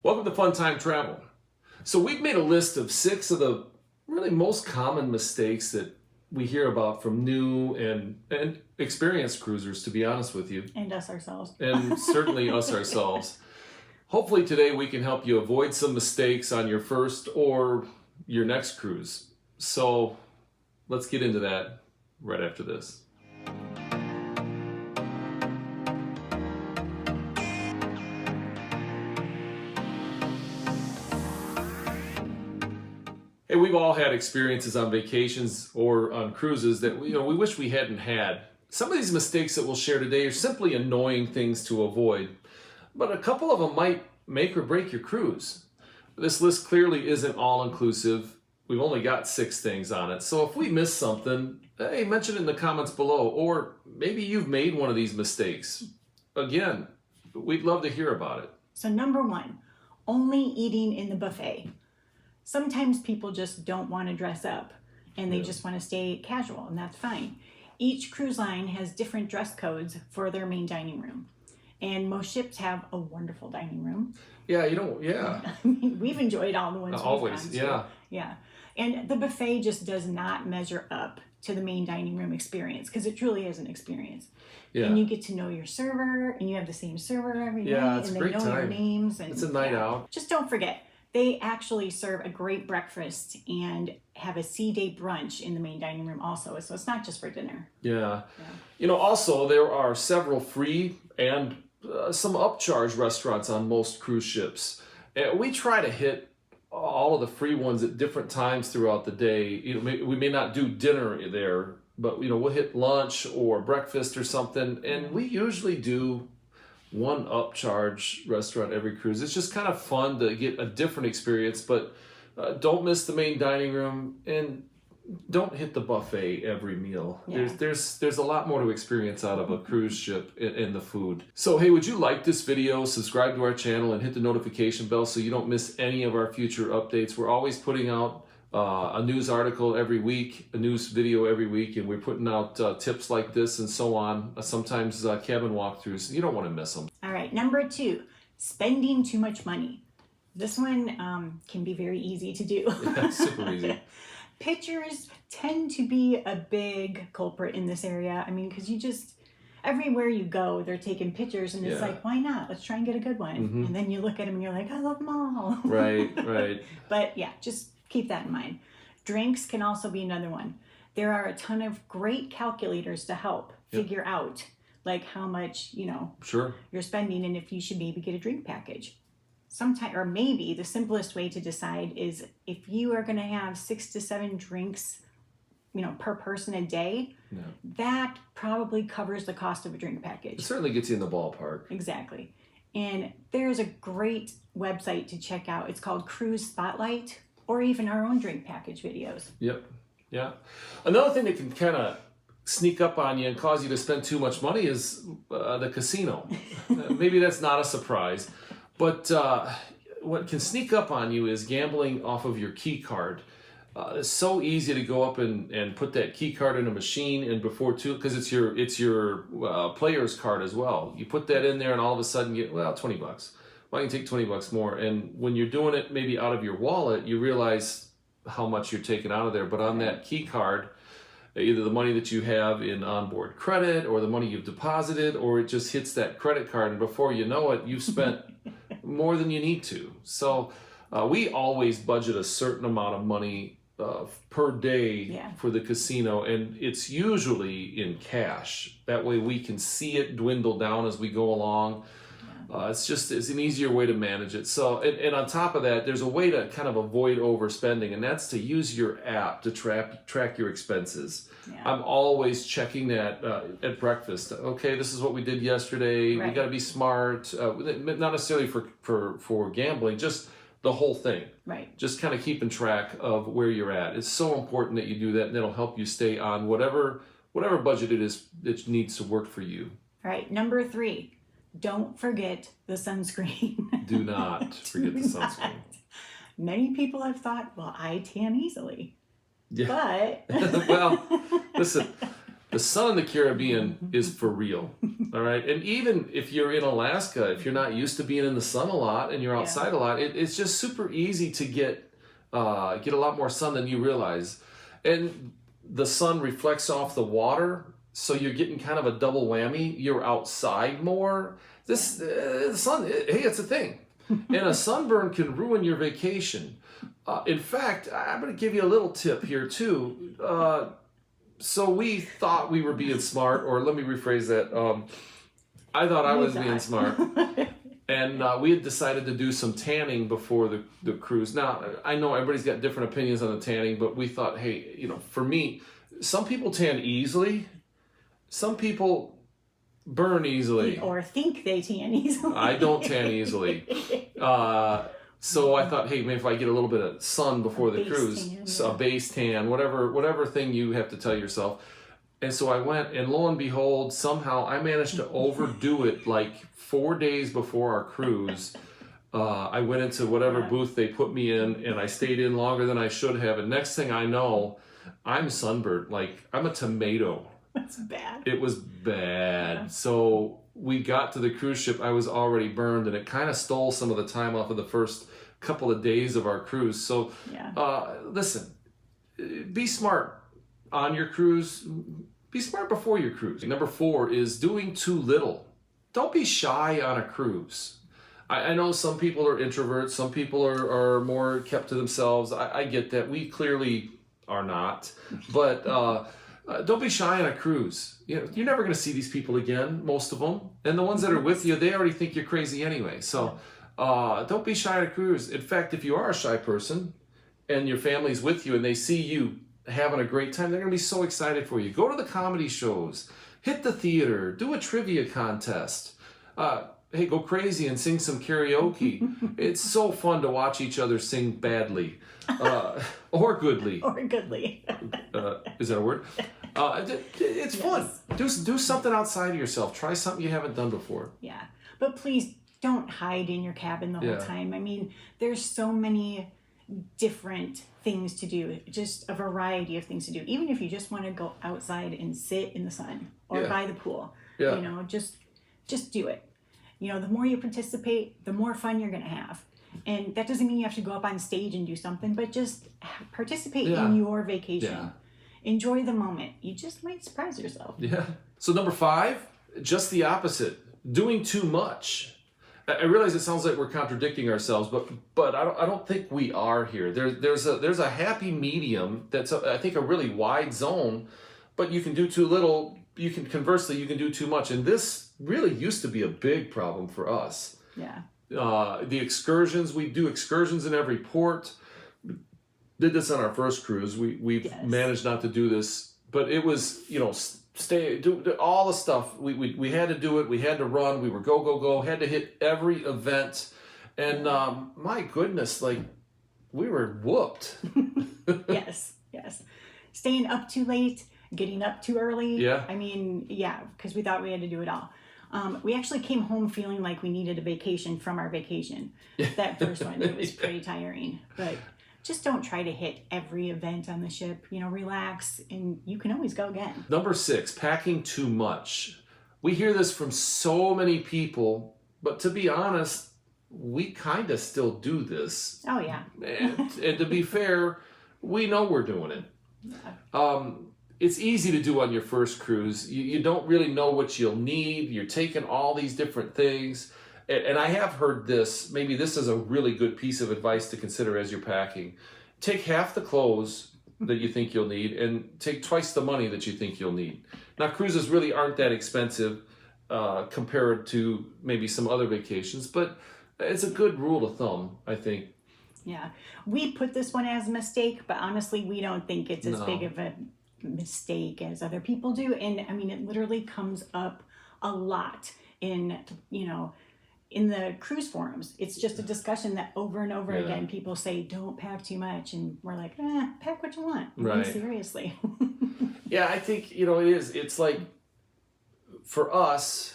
Welcome to Fun Time Travel. So we've made a list of 6 of the really most common mistakes that we hear about from new and experienced cruisers, to be honest with you. And us ourselves. And certainly us ourselves. Hopefully today we can help you avoid some mistakes on your first or your next cruise. So let's get into that right after this. Hey, we've all had experiences on vacations or on cruises that we wish we hadn't had. Some of these mistakes that we'll share today are simply annoying things to avoid, but a couple of them might make or break your cruise. This list clearly isn't all-inclusive. We've only got 6 things on it, so if we miss something, hey, mention it in the comments below, or maybe you've made one of these mistakes. Again, we'd love to hear about it. So number 1, only eating in the buffet. Sometimes people just don't want to dress up and they just want to stay casual, and that's fine. Each cruise line has different dress codes for their main dining room. And most ships have a wonderful dining room. Yeah, I mean, we've enjoyed all the ones always, we've gone to. Yeah. And the buffet just does not measure up to the main dining room experience, because it truly is an experience. Yeah. And you get to know your server, and you have the same server every night, it's and a they great know your time. names. And It's a night out. Just don't forget, they actually serve a great breakfast and have a sea day brunch in the main dining room also. So it's not just for dinner. Yeah. Also there are several free and some upcharge restaurants on most cruise ships. And we try to hit all of the free ones at different times throughout the day. We may not do dinner there, but we'll hit lunch or breakfast or something, and we usually do one upcharge restaurant every cruise. It's just kind of fun to get a different experience, but don't miss the main dining room, and don't hit the buffet every meal. Yeah. There's a lot more to experience out of a cruise ship in the food. So hey, would you like this video, subscribe to our channel, and hit the notification bell so you don't miss any of our future updates. We're always putting out a news article every week, a news video every week, and we're putting out tips like this and so on, sometimes cabin walkthroughs. You don't want to miss them. All right, number 2, spending too much money. This one can be very easy to do. Yeah, super easy. Pictures tend to be a big culprit in this area. I mean, because everywhere you go, they're taking pictures, and it's like, why not? Let's try and get a good one. Mm-hmm. And then you look at them and you're like, I love them all. Right. But yeah, just keep that in mind. Drinks can also be another one. There are a ton of great calculators to help figure out like how much, Sure. you're spending, and if you should maybe get a drink package. Sometimes, or maybe the simplest way to decide is if you are going to have 6 to 7 drinks, per person a day, that probably covers the cost of a drink package. It certainly gets you in the ballpark. Exactly. And there's a great website to check out. It's called Cruise Spotlight, or even our own drink package videos. Yep. Yeah. Another thing that can kind of sneak up on you and cause you to spend too much money is the casino. Maybe that's not a surprise, but what can sneak up on you is gambling off of your key card. It's so easy to go up and put that key card in a machine, and because it's your player's card as well. You put that in there, and all of a sudden you get $20. Well, you can take $20 more, and when you're doing it maybe out of your wallet, you realize how much you're taking out of there. But on that key card, either the money that you have in onboard credit or the money you've deposited, or it just hits that credit card, and before you know it, you've spent more than you need to. So we always budget a certain amount of money per day for the casino, and it's usually in cash. That way we can see it dwindle down as we go along. It's an easier way to manage it. So, and on top of that, there's a way to kind of avoid overspending, and that's to use your app to track your expenses. Yeah. I'm always checking that at breakfast. Okay, this is what we did yesterday. Right. We got to be smart, not necessarily for gambling, just the whole thing. Right. Just kind of keeping track of where you're at. It's so important that you do that, and it'll help you stay on whatever budget it is that needs to work for you. All right, number 3. Don't forget the sunscreen. Do not forget the sunscreen. Many people have thought, well, I tan easily. Yeah. But well, listen, The sun in the Caribbean is for real. All right. And even if you're in Alaska, if you're not used to being in the sun a lot and you're outside a lot, it's just super easy to get a lot more sun than you realize. And the sun reflects off the water, so you're getting kind of a double whammy. You're outside more. The sun, hey, it's a thing. And a sunburn can ruin your vacation. In fact, I'm going to give you a little tip here too. So we thought we were being smart, or let me rephrase that. I thought I was being smart. And we had decided to do some tanning before the cruise. Now, I know everybody's got different opinions on the tanning, but we thought, hey, for me, some people tan easily. Some people burn easily. Or think they tan easily. I don't tan easily. So I thought, hey, maybe if I get a little bit of sun before the cruise, a base tan, whatever thing you have to tell yourself. And so I went, and lo and behold, somehow I managed to overdo it like 4 days before our cruise. I went into whatever booth they put me in, and I stayed in longer than I should have. And next thing I know, I'm sunburned. Like, I'm a tomato. That's bad. It was bad. So we got to the cruise ship, I was already burned, and it kind of stole some of the time off of the first couple of days of our cruise. So listen, be smart on your cruise. Be smart before your cruise. Number 4 is doing too little. Don't be shy on a cruise. I know some people are introverts. Some people are more kept to themselves. I get that. We clearly are not. But don't be shy on a cruise. You're never going to see these people again, most of them. And the ones that are with you, they already think you're crazy anyway. So don't be shy on a cruise. In fact, if you are a shy person and your family's with you and they see you having a great time, they're going to be so excited for you. Go to the comedy shows. Hit the theater. Do a trivia contest. Hey, go crazy and sing some karaoke. It's so fun to watch each other sing badly. Or goodly. Or goodly. Is that a word? It's fun. Do something outside of yourself. Try something you haven't done before. Yeah. But please don't hide in your cabin the whole time. I mean, there's so many different things to do, just a variety of things to do. Even if you just want to go outside and sit in the sun or by the pool, just do it. The more you participate, the more fun you're going to have. And that doesn't mean you have to go up on stage and do something, but just participate in your vacation. Yeah. Enjoy the moment. You just might surprise yourself. Yeah. So number 5, just the opposite. Doing too much. I realize it sounds like we're contradicting ourselves, but I don't think we are here. There's a happy medium that's I think a really wide zone, but you can do too little. Conversely, you can do too much, and this really used to be a big problem for us. Yeah. The excursions, we do excursions in every port. Did this on our first cruise. We've managed not to do this, but it was do all the stuff. We had to do it. We had to run. We were go. Had to hit every event, and my goodness, like we were whooped. Yes. Staying up too late, getting up too early. Yeah. I mean, because we thought we had to do it all. We actually came home feeling like we needed a vacation from our vacation. That first one, it was pretty tiring. But just don't try to hit every event on the ship. Relax, and you can always go again. Number 6, packing too much. We hear this from so many people, but to be honest, we kind of still do this. Oh, yeah. and to be fair, we know we're doing it. Yeah. It's easy to do on your first cruise. You don't really know what you'll need. You're taking all these different things. And I have heard this. Maybe this is a really good piece of advice to consider as you're packing. Take half the clothes that you think you'll need and take twice the money that you think you'll need. Now, cruises really aren't that expensive compared to maybe some other vacations, but it's a good rule of thumb, I think. Yeah. We put this one as a mistake, but honestly, we don't think it's as big of a mistake as other people do. And I mean, it literally comes up a lot in the cruise forums. It's just a discussion that over and over again people say, don't pack too much, and we're like, pack what you want. Right. Seriously. Yeah, I think it is. It's like for us,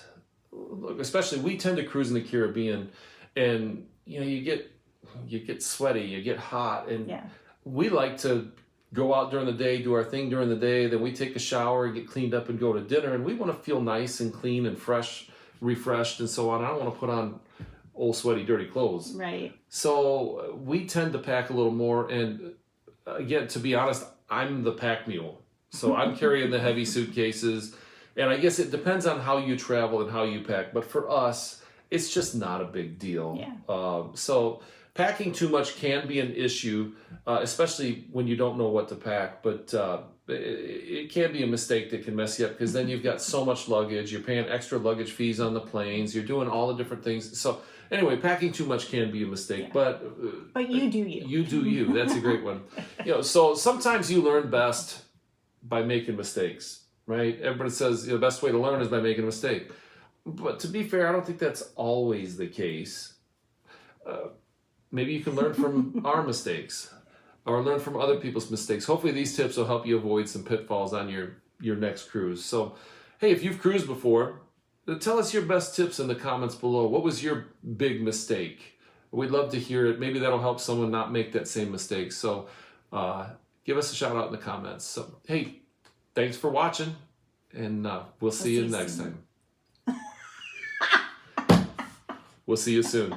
especially, we tend to cruise in the Caribbean, and you get sweaty, you get hot, and we like to go out during the day, do our thing during the day, then we take a shower, get cleaned up and go to dinner, and we want to feel nice and clean and fresh, refreshed and so on. I don't want to put on old sweaty dirty clothes. Right. So we tend to pack a little more, and again, to be honest, I'm the pack mule. So I'm carrying the heavy suitcases, and I guess it depends on how you travel and how you pack, but for us, it's just not a big deal. Yeah. So packing too much can be an issue, especially when you don't know what to pack, but it can be a mistake that can mess you up, because then you've got so much luggage, you're paying extra luggage fees on the planes, you're doing all the different things. So anyway, packing too much can be a mistake, but you do you. You do you. That's a great one. So sometimes you learn best by making mistakes, right? Everybody says the best way to learn is by making a mistake. But to be fair, I don't think that's always the case. Maybe you can learn from our mistakes or learn from other people's mistakes. Hopefully these tips will help you avoid some pitfalls on your next cruise. So, hey, if you've cruised before, tell us your best tips in the comments below. What was your big mistake? We'd love to hear it. Maybe that'll help someone not make that same mistake. So give us a shout out in the comments. So, hey, thanks for watching, and we'll see you next time. We'll see you soon.